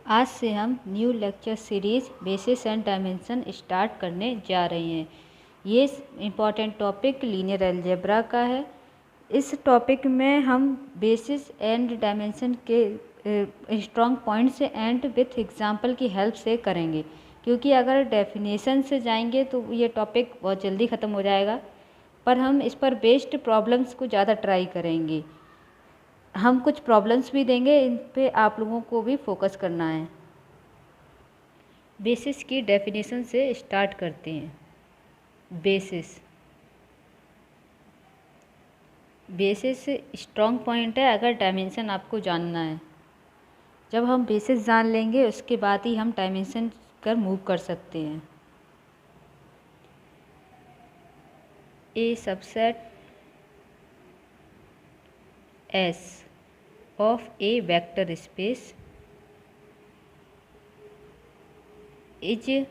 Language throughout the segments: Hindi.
आज से हम new lecture series basis and dimension start करने जा रहे हैं। ये इम्पॉर्टेंट टॉपिक लीनियर अलजेब्रा का है। इस टॉपिक में हम बेसिस एंड डायमेंशन के strong points and with example की हेल्प से करेंगे, क्योंकि अगर डेफिनेशन से जाएंगे तो ये टॉपिक बहुत जल्दी ख़त्म हो जाएगा। पर हम इस पर बेस्ड प्रॉब्लम्स को ज़्यादा ट्राई करेंगे। हम कुछ प्रॉब्लम्स भी देंगे, इन पे आप लोगों को भी फोकस करना है। बेसिस की डेफिनेशन से स्टार्ट करते हैं। बेसिस स्ट्रॉन्ग पॉइंट है अगर डायमेंशन आपको जानना है। जब हम बेसिस जान लेंगे उसके बाद ही हम डायमेंशन कर मूव कर सकते हैं। A subset S of a vector space is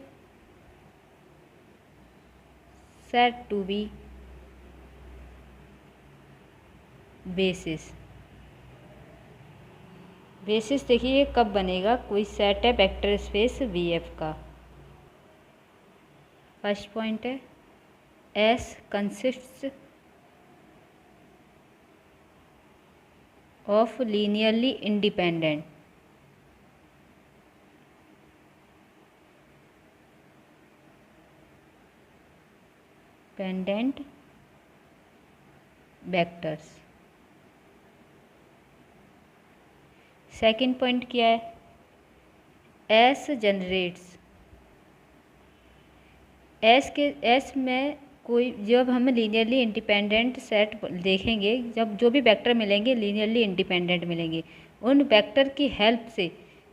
said to be basis। Basis देखिए कब बनेगा, कोई सेट है वेक्टर स्पेस वी एफ का। फर्स्ट पॉइंट है S consists of linearly independent vectors. Second point क्या है, एस जनरेट्स एस में कोई, जब हम लीनियरली इंडिपेंडेंट सेट देखेंगे, जब जो भी वेक्टर मिलेंगे लीनियरली इंडिपेंडेंट मिलेंगे, उन वेक्टर की हेल्प से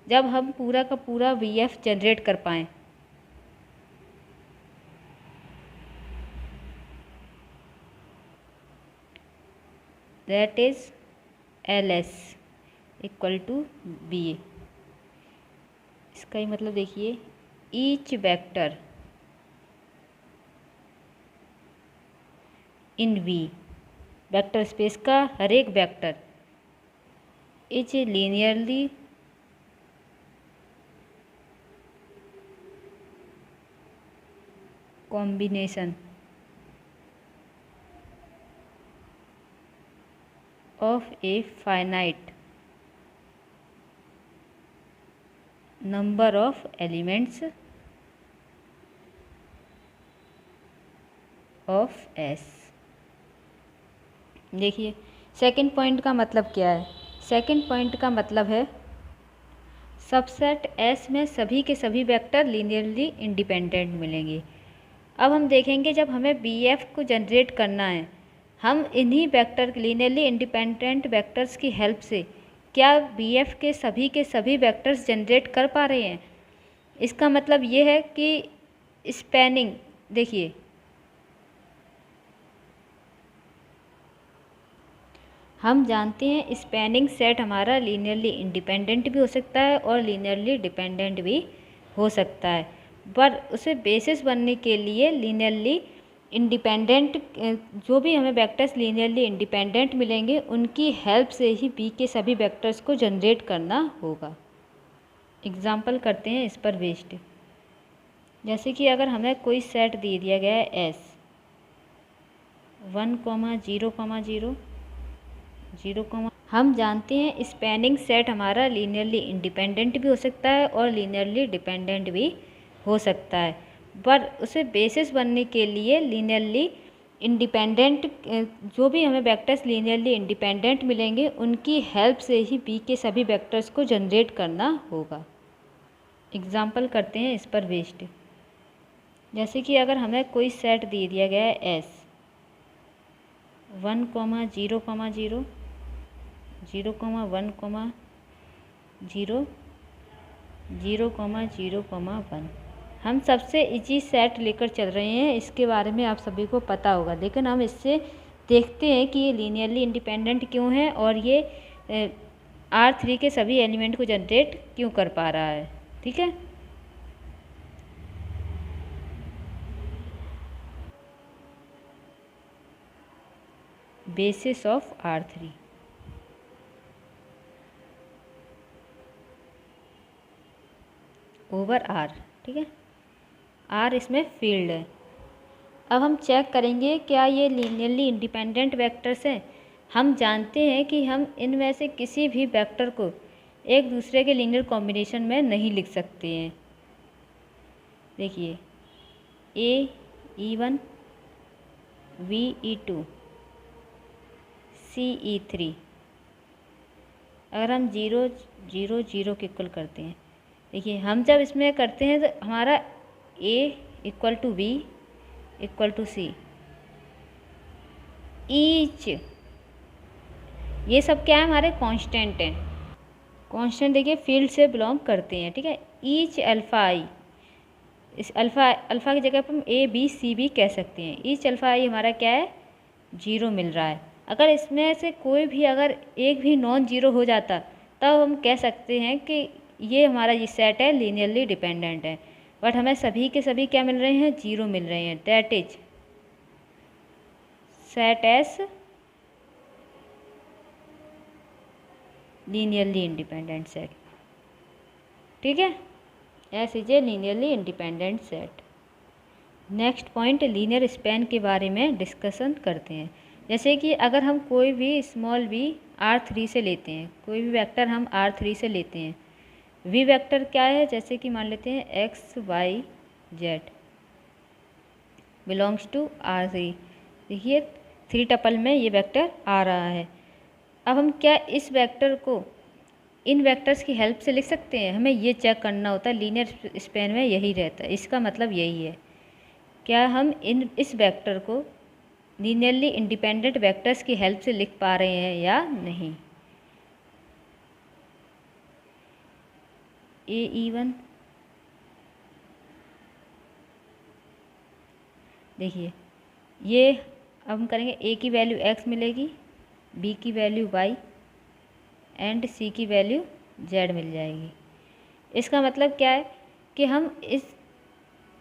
जब हम पूरा का पूरा वी एफ जनरेट कर पाएँ, that is L S equal to B A. इसका ही मतलब देखिए, each vector in V, vector space का हर एक vector is linearly combination of a finite number of elements of S. देखिए सेकंड पॉइंट का मतलब क्या है। सेकंड पॉइंट का मतलब है सबसेट एस में सभी के सभी वेक्टर लीनियरली इंडिपेंडेंट मिलेंगे। अब हम देखेंगे जब हमें बी एफ को जनरेट करना है, हम इन्हीं वेक्टर लीनियरली इंडिपेंडेंट वेक्टर्स की हेल्प से क्या बी एफ के सभी वेक्टर्स जनरेट कर पा रहे हैं। इसका मतलब ये है कि स्पैनिंग, देखिए हम जानते हैं स्पैनिंग सेट हमारा लीनियरली इंडिपेंडेंट भी हो सकता है और लीनियरली डिपेंडेंट भी हो सकता है, पर उसे बेसिस बनने के लिए लीनियरली इंडिपेंडेंट, जो भी हमें वेक्टर्स लीनियरली इंडिपेंडेंट मिलेंगे उनकी हेल्प से ही बी के सभी वेक्टर्स को जनरेट करना होगा। एग्जाम्पल करते हैं इस पर बेस्ड। जैसे कि अगर हमें कोई सेट दे दिया गया है एस 1,0,0,0, हम जानते हैं स्पैनिंग सेट हमारा लीनियरली इंडिपेंडेंट भी हो सकता है और लीनियरली डिपेंडेंट भी हो सकता है, पर उसे बेसिस बनने के लिए लीनियरली इंडिपेंडेंट, जो भी हमें वेक्टर्स लीनियरली इंडिपेंडेंट मिलेंगे उनकी हेल्प से ही बी के सभी वेक्टर्स को जनरेट करना होगा। एग्जाम्पल करते हैं इस पर बेस्ड। जैसे कि अगर हमें कोई सेट दे दिया गया है एस 1,0,0,0, 0,1,0, 0,0,1, हम सबसे इजी सेट लेकर चल रहे हैं। इसके बारे में आप सभी को पता होगा, लेकिन हम इससे देखते हैं कि ये लीनियरली इंडिपेंडेंट क्यों है और ये R3 के सभी एलिमेंट को जनरेट क्यों कर पा रहा है। ठीक है, basis of R3। Over are, ठीक है, आर इसमें फील्ड है। अब हम चेक करेंगे क्या ये लीनियरली इंडिपेंडेंट वेक्टर्स हैं। हम जानते हैं कि हम इनमें से किसी भी वेक्टर को एक दूसरे के लीनियर कॉम्बिनेशन में नहीं लिख सकते हैं। देखिए E1 VE2 CE3, अगर हम 0 0 0 के इक्वल करते हैं, देखिए हम जब इसमें करते हैं तो हमारा A equal to B equal to C, each, ये सब क्या है, हमारे कांस्टेंट हैं। कांस्टेंट देखिए फील्ड से बिलोंग करते हैं, ठीक है। ईच अल्फ़ा आई, इस अल्फ़ा की जगह पर हम ABCB कह सकते हैं। ईच अल्फ़ा आई हमारा क्या है, 0 मिल रहा है। अगर इसमें से कोई भी अगर एक भी नॉन जीरो हो जाता तब हम कह सकते हैं कि ये हमारा ये सेट है लीनियरली डिपेंडेंट है। बट हमें सभी के सभी क्या मिल रहे हैं, 0 मिल रहे हैं। That is set S linearly independent set, ठीक है। S is a linearly independent set. Next point linear span के बारे में डिस्कशन करते हैं। जैसे कि अगर हम कोई भी स्मॉल v R3 से लेते हैं, कोई भी वेक्टर हम R3 से लेते हैं, v वेक्टर क्या है, जैसे कि मान लेते हैं x y z belongs to R3। देखिए 3 टपल में ये वेक्टर आ रहा है। अब हम क्या इस वेक्टर को इन वेक्टर्स की हेल्प से लिख सकते हैं, हमें ये चेक करना होता है। लीनियर स्पैन में यही रहता है, इसका मतलब यही है, क्या हम इस वेक्टर को लीनियरली इंडिपेंडेंट वेक्टर्स की हेल्प से लिख पा रहे हैं या नहीं। AE1, देखिए ये अब हम करेंगे, A की वैल्यू x मिलेगी, B की वैल्यू y एंड C की वैल्यू z मिल जाएगी। इसका मतलब क्या है कि हम इस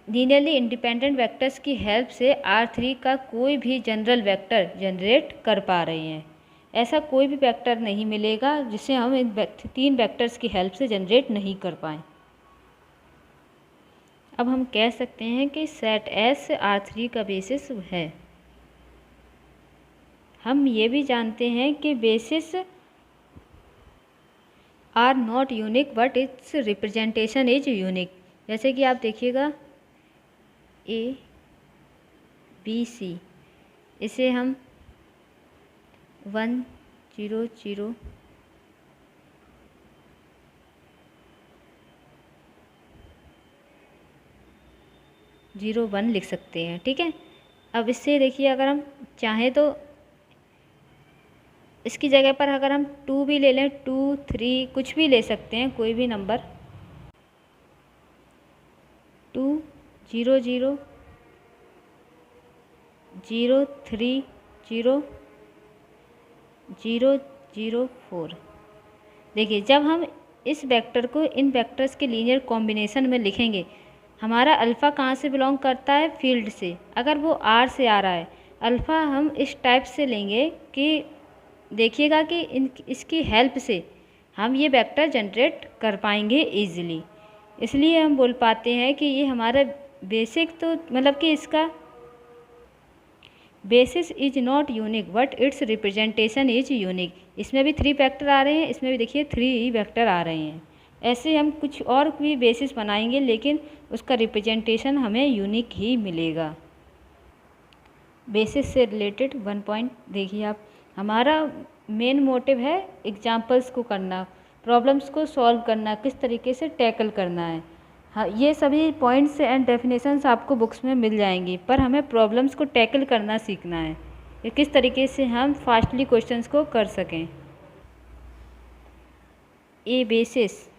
लीनियरली इंडिपेंडेंट वेक्टर्स की हेल्प से R3 का कोई भी जनरल वेक्टर जनरेट कर पा रहे हैं। ऐसा कोई भी वेक्टर नहीं मिलेगा जिसे हम इन 3 वेक्टर्स की हेल्प से जनरेट नहीं कर पाएँ। अब हम कह सकते हैं कि सेट एस R3 का बेसिस है। हम ये भी जानते हैं कि basis are not unique but its representation is unique. जैसे कि आप देखिएगा ABC, इसे हम 1 0 0 0 1 लिख सकते हैं, ठीक है। अब इससे देखिए अगर हम चाहें तो इसकी जगह पर अगर हम 2 भी ले लें, 2 3 कुछ भी ले सकते हैं, कोई भी नंबर, 2 0 0 0 3 0 0 0 4। देखिए जब हम इस वेक्टर को इन वेक्टर्स के लीनियर कॉम्बिनेशन में लिखेंगे, हमारा अल्फ़ा कहाँ से बिलोंग करता है, फील्ड से। अगर वो आर से आ रहा है, अल्फ़ा हम इस टाइप से लेंगे कि देखिएगा कि इसकी हेल्प से हम ये वेक्टर जनरेट कर पाएंगे ईजिली। इसलिए हम बोल पाते हैं कि ये हमारा बेसिक, तो मतलब कि इसका basis is not unique but its representation is unique. इसमें भी 3 वेक्टर आ रहे हैं, इसमें भी देखिए 3 वेक्टर आ रहे हैं। ऐसे हम कुछ और भी बेसिस बनाएंगे लेकिन उसका रिप्रेजेंटेशन हमें यूनिक ही मिलेगा। बेसिस से रिलेटेड 1 पॉइंट देखिए आप, हमारा मेन मोटिव है एग्जाम्पल्स को करना, प्रॉब्लम्स को सॉल्व करना, किस तरीके से टैकल करना है। हाँ, ये सभी पॉइंट्स एंड डेफिनेशंस आपको बुक्स में मिल जाएंगी, पर हमें प्रॉब्लम्स को टैकल करना सीखना है कि किस तरीके से हम फास्टली क्वेश्चंस को कर सकें। A basis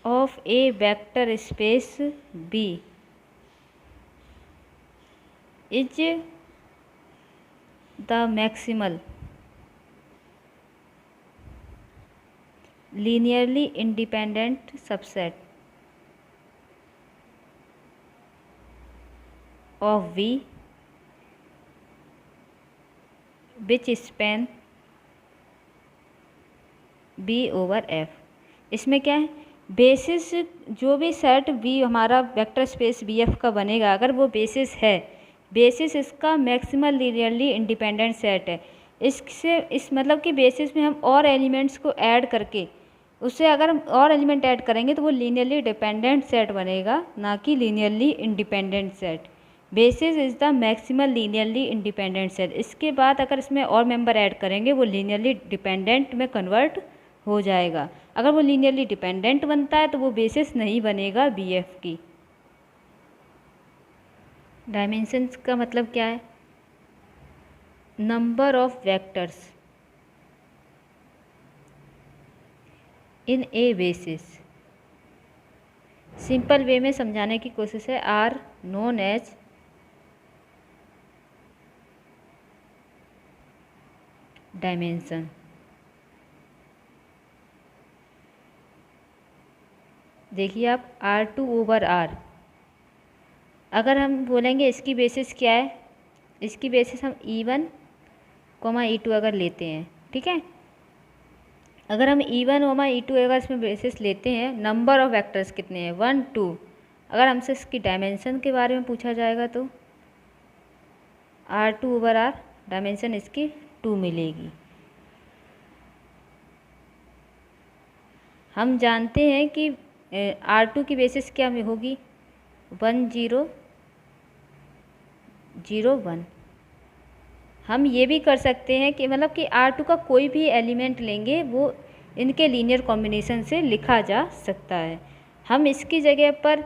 of a vector space B is the maximal linearly independent subset of V which span B over F। इसमें क्या है, बेसिस जो भी सेट बी हमारा वेक्टर स्पेस बी एफ का बनेगा, अगर वो बेसिस है, बेसिस इसका मैक्सिमल लीनियरली इंडिपेंडेंट सेट है। इससे इस मतलब कि बेसिस में हम और एलिमेंट्स को ऐड करके उससे अगर हम और एलिमेंट ऐड करेंगे तो वो लीनियरली डिपेंडेंट सेट बनेगा, ना कि linearly independent set. Basis is the maximal linearly independent set. इसके बाद अगर इसमें और मेंबर ऐड करेंगे वो लीनियरली डिपेंडेंट में कन्वर्ट हो जाएगा। अगर वो लीनियरली डिपेंडेंट बनता है तो वो बेसिस नहीं बनेगा बीएफ की। डायमेंशंस का मतलब क्या है, number of vectors in A basis. Simple way में समझाने की कोशिश है, आर नोन एज डायमेंशन। देखिए आप R2/R, अगर हम बोलेंगे इसकी बेसिस क्या है, इसकी बेसिस हम E1, E2 अगर लेते हैं, ठीक है। अगर हम E1, E2 अगर इसमें बेसिस लेते हैं, नंबर ऑफ वेक्टर्स कितने हैं, 1 2। अगर हमसे इसकी डायमेंशन के बारे में पूछा जाएगा तो R2/R डायमेंशन इसकी 2 मिलेगी। हम जानते हैं कि R2 की बेसिस क्या में होगी, 1 0 0 1। हम ये भी कर सकते हैं कि मतलब कि R2 का कोई भी एलिमेंट लेंगे वो इनके लीनियर कॉम्बिनेशन से लिखा जा सकता है। हम इसकी जगह पर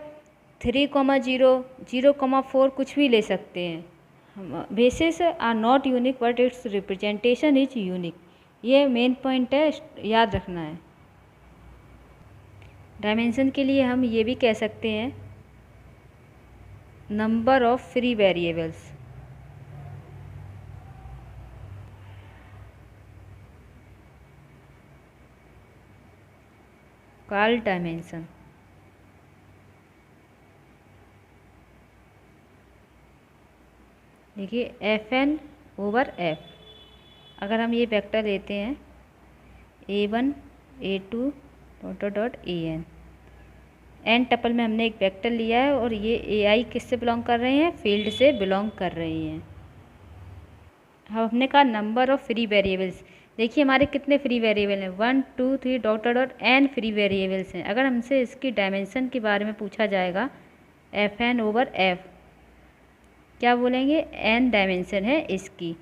3, 0 0, 4 कुछ भी ले सकते हैं। Basis are not unique but its representation is unique. ये मेन पॉइंट है, याद रखना है। डायमेंशन के लिए हम ये भी कह सकते हैं, number of free variables called dimension. देखिए FN/F, अगर हम ये वेक्टर लेते हैं A1 A2 ... AN, N tuple में हमने एक वेक्टर लिया है और ये AI किससे बिलोंग कर रहे हैं, फील्ड से बिलोंग कर रही हैं। अब हमने कहा नंबर ऑफ फ्री वेरिएबल्स। देखिए हमारे कितने फ्री वेरिएबल हैं, 1 2 3 ... n फ्री वेरिएबल्स हैं। अगर हमसे इसकी डायमेंशन के बारे में पूछा जाएगा, FN/F, क्या बोलेंगे, n डायमेंशन है इसकी।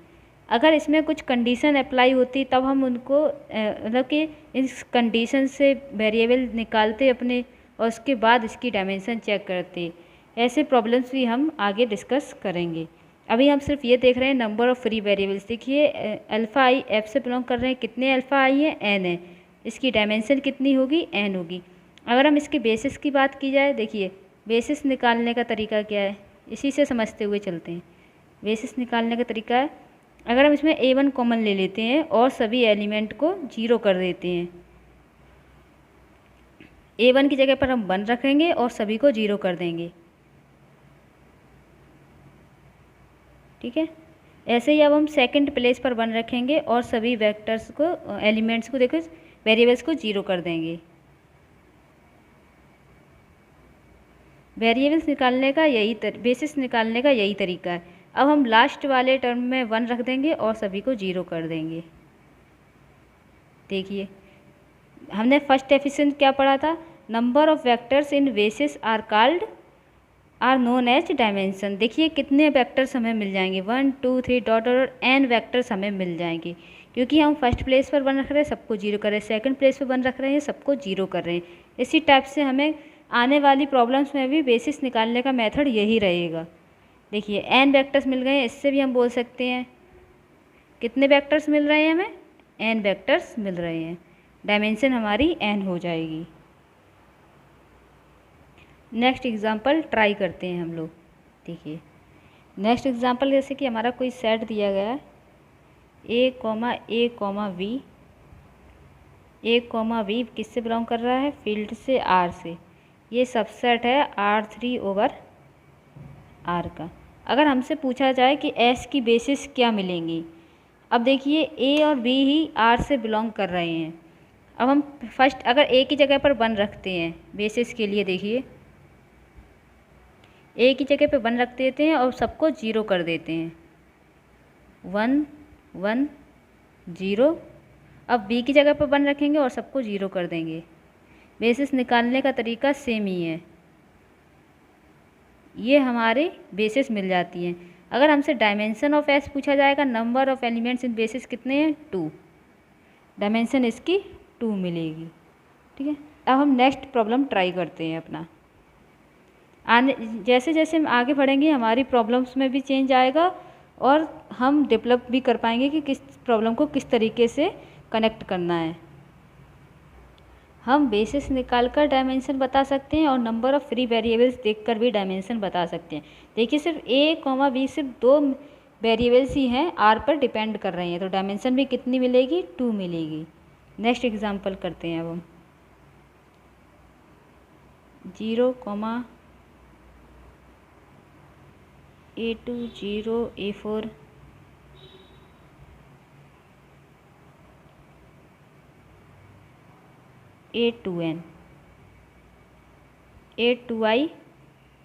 अगर इसमें कुछ कंडीशन अप्लाई होती तब हम उनको मतलब कि इस कंडीशन से वेरिएबल निकालते अपने और उसके बाद इसकी डायमेंशन चेक करते। ऐसे प्रॉब्लम्स भी हम आगे डिस्कस करेंगे। अभी हम सिर्फ ये देख रहे हैं नंबर ऑफ़ फ्री वेरिएबल्स। देखिए अल्फ़ा आई एफ से बिलोंग कर रहे हैं, कितने अल्फ़ा आई हैं, n है, इसकी डायमेंशन कितनी होगी, n होगी। अगर हम इसके बेसिस की बात की जाए, देखिए बेसिस निकालने का तरीका क्या है, इसी से समझते हुए चलते हैं। बेसिस निकालने का तरीका है, अगर हम इसमें A1 कॉमन ले लेते हैं और सभी एलिमेंट को 0 कर देते हैं, A1 की जगह पर हम 1 रखेंगे और सभी को 0 कर देंगे, ठीक है। ऐसे ही अब हम सेकंड प्लेस पर 1 रखेंगे और सभी वेक्टर्स को, एलिमेंट्स को, देखो वेरिएबल्स को 0 कर देंगे। वेरिएबल्स निकालने का यही बेसिस निकालने का यही तरीका है। अब हम लास्ट वाले टर्म में 1 रख देंगे और सभी को 0 कर देंगे। देखिए हमने फर्स्ट डेफिनेशन क्या पढ़ा था, number of vectors in basis are known as dimension. देखिए कितने वेक्टर्स हमें मिल जाएंगे, 1 2 3 ... n वेक्टर्स हमें मिल जाएंगे, क्योंकि हम फर्स्ट प्लेस पर 1 रख रहे हैं, सबको 0 कर रहे हैं, सेकंड प्लेस पर 1 रख रहे हैं, सबको 0 कर रहे हैं। इसी टाइप से हमें आने वाली प्रॉब्लम्स में भी बेसिस निकालने का मेथड यही रहेगा। देखिए n वेक्टर्स मिल गए हैं, इससे भी हम बोल सकते हैं कितने वेक्टर्स मिल रहे हैं हमें, n वेक्टर्स मिल रहे हैं, डायमेंशन हमारी n हो जाएगी। नेक्स्ट एग्जांपल ट्राई करते हैं हम लोग। देखिए नेक्स्ट एग्जांपल, जैसे कि हमारा कोई सेट दिया गया है A, किससे बिलोंग कर रहा है, फील्ड से, R से। ये सबसेट है R3/R का। अगर हमसे पूछा जाए कि S की बेसिस क्या मिलेंगी, अब देखिए A और B ही R से बिलोंग कर रहे हैं। अब हम फर्स्ट अगर ए की जगह पर 1 रखते हैं बेसिस के लिए, देखिए ए की जगह पे 1 रख देते हैं और सबको 0 कर देते हैं, 1 1 0। अब बी की जगह पर 1 रखेंगे और सबको 0 कर देंगे। बेसिस निकालने का तरीका सेम ही है, ये हमारे बेसिस मिल जाती हैं। अगर हमसे डायमेंशन ऑफ एस पूछा जाएगा, number of elements in basis कितने हैं, 2, डायमेंशन इसकी 2 मिलेगी। ठीक है, अब हम नेक्स्ट प्रॉब्लम ट्राई करते हैं अपना। आने जैसे जैसे हम आगे बढ़ेंगे हमारी प्रॉब्लम्स में भी चेंज आएगा और हम डेवलप भी कर पाएंगे कि किस प्रॉब्लम को किस तरीके से कनेक्ट करना है। हम बेसिस निकालकर डायमेंशन बता सकते हैं और नंबर ऑफ़ फ्री वेरिएबल्स देखकर भी डायमेंशन बता सकते हैं। देखिए सिर्फ ए कॉमा बी सिर्फ 2 वेरिएबल्स ही हैं, आर पर डिपेंड कर रही हैं, तो डायमेंशन भी कितनी मिलेगी, 2 मिलेगी। नेक्स्ट एग्जांपल करते हैं अब हम 0, A2 0 A4 A2n A2i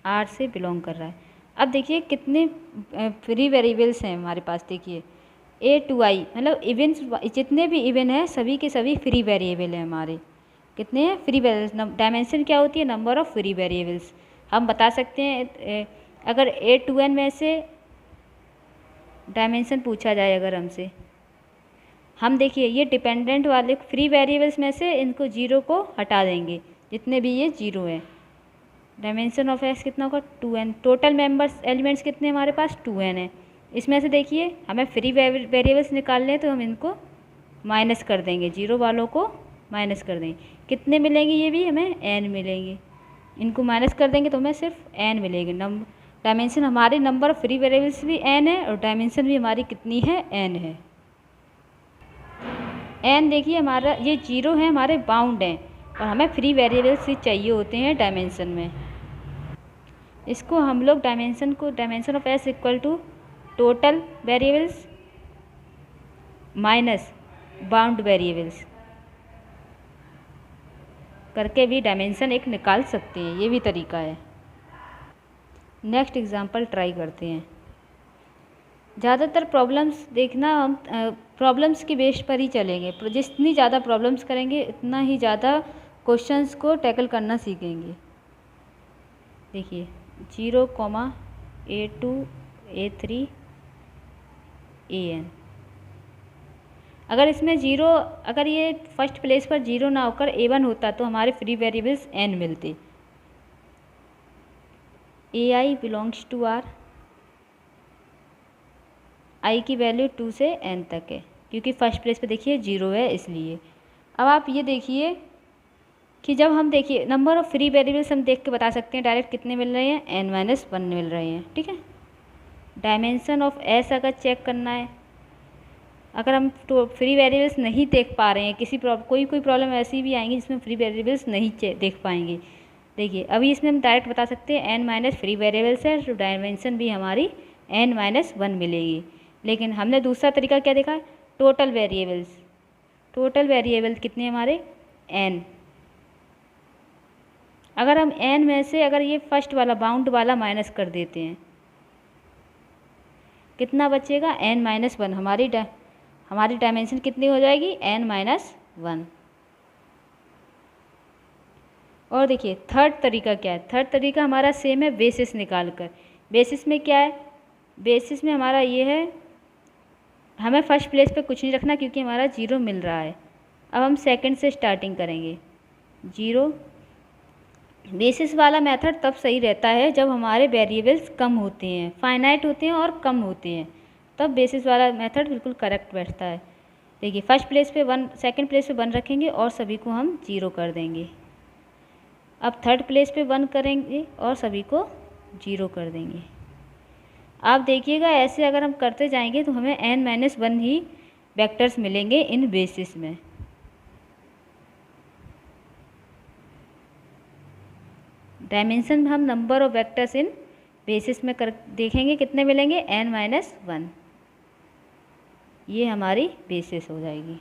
R से बिलोंग कर रहा है। अब देखिए कितने फ्री वेरिएबल्स हैं हमारे पास। देखिए A2i मतलब इवेंट्स, जितने भी इवेंट हैं सभी के सभी फ्री वेरिएबल हैं हमारे। कितने हैं, फ्री वेरिएबल्स। डायमेंशन क्या होती है, नंबर ऑफ़ फ्री वेरिएबल्स। हम बता सकते हैं अगर A2n में से डायमेंशन पूछा जाए अगर हमसे, हम देखिए ये डिपेंडेंट वाले फ्री वेरिएबल्स में से इनको 0 को हटा देंगे, जितने भी ये 0 हैं। डायमेंशन ऑफ एक्स कितना होगा, 2n। टोटल मेंबर्स एलिमेंट्स कितने हमारे पास, 2n है। इसमें से देखिए हमें फ्री वेरिएबल्स निकालने हैं तो हम इनको माइनस कर देंगे, 0 वालों को माइनस कर देंगे। कितने मिलेंगे, ये भी हमें n मिलेंगे। इनको माइनस कर देंगे तो हमें सिर्फ n मिलेगी। डायमेंशन हमारे नंबर ऑफ फ्री वेरिएबल्स भी n है और डायमेंशन भी हमारी कितनी है, n है। n देखिए हमारा ये 0 है, हमारे बाउंड हैं और हमें फ्री वेरिएबल्स ही चाहिए होते हैं डायमेंशन में। इसको हम लोग dimension of s equal to total variables minus bound variables करके भी डायमेंशन एक निकाल सकते हैं, ये भी तरीका है। नेक्स्ट एग्जांपल ट्राई करते हैं। ज़्यादातर प्रॉब्लम्स देखना हम प्रॉब्लम्स के बेस पर ही चलेंगे। जितनी ज़्यादा प्रॉब्लम्स करेंगे इतना ही ज़्यादा क्वेश्चंस को टैकल करना सीखेंगे। देखिए 0, A2 A3 AN। अगर इसमें 0, अगर ये फर्स्ट प्लेस पर 0 ना होकर A1 होता तो हमारे फ्री वेरिएबल्स n मिलते। AI belongs to R, i की वैल्यू 2 से n तक है, क्योंकि फर्स्ट प्लेस पे देखिए 0 है इसलिए। अब आप ये देखिए कि जब हम देखिए नंबर ऑफ़ फ्री वेरिएबल्स हम देख के बता सकते हैं डायरेक्ट कितने मिल रहे हैं, n-1 मिल रहे हैं। ठीक है, डायमेंशन ऑफ s अगर चेक करना है, अगर हम तो फ्री वेरिएबल्स नहीं देख पा रहे हैं, कोई प्रॉब्लम ऐसी भी आएंगी जिसमें फ्री वेरिएबल्स नहीं देख पाएंगे। देखिए अभी इसमें हम डायरेक्ट बता सकते हैं n- फ्री वेरिएबल्स है तो डायमेंशन भी हमारी n-1 मिलेगी। लेकिन हमने दूसरा तरीका क्या देखा, टोटल वेरिएबल्स। टोटल वेरिएबल कितने हमारे, n। अगर हम n में से अगर ये फर्स्ट वाला बाउंड वाला माइनस कर देते हैं, कितना बचेगा, n-1। हमारी डायमेंशन कितनी हो जाएगी, n-1। और देखिए थर्ड तरीका क्या है, थर्ड तरीका हमारा सेम है बेसिस निकाल कर। बेसिस में क्या है, बेसिस में हमारा ये है, हमें फर्स्ट प्लेस पे कुछ नहीं रखना क्योंकि हमारा 0 मिल रहा है। अब हम सेकंड से स्टार्टिंग करेंगे। 0 बेसिस वाला मेथड तब सही रहता है जब हमारे वेरिएबल्स कम होते हैं, फाइनाइट होते हैं और कम होते हैं, तब बेसिस वाला मेथड बिल्कुल करेक्ट बैठता है। देखिए फर्स्ट प्लेस पे 1, सेकंड प्लेस पे 1 रखेंगे और सभी को हम 0 कर देंगे। अब थर्ड प्लेस पे 1 करेंगे और सभी को 0 कर देंगे। आप देखिएगा ऐसे अगर हम करते जाएंगे तो हमें n-1 ही वेक्टर्स मिलेंगे इन बेसिस में। डायमेंशन हम number of vectors in basis में देखेंगे कितने मिलेंगे, n-1। ये हमारी बेसिस हो जाएगी।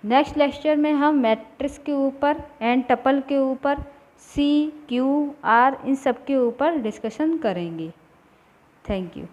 नेक्स्ट लेक्चर में हम मैट्रिक्स के ऊपर एंड टपल के ऊपर सी क्यू आर इन सब के ऊपर डिस्कशन करेंगे। Thank you.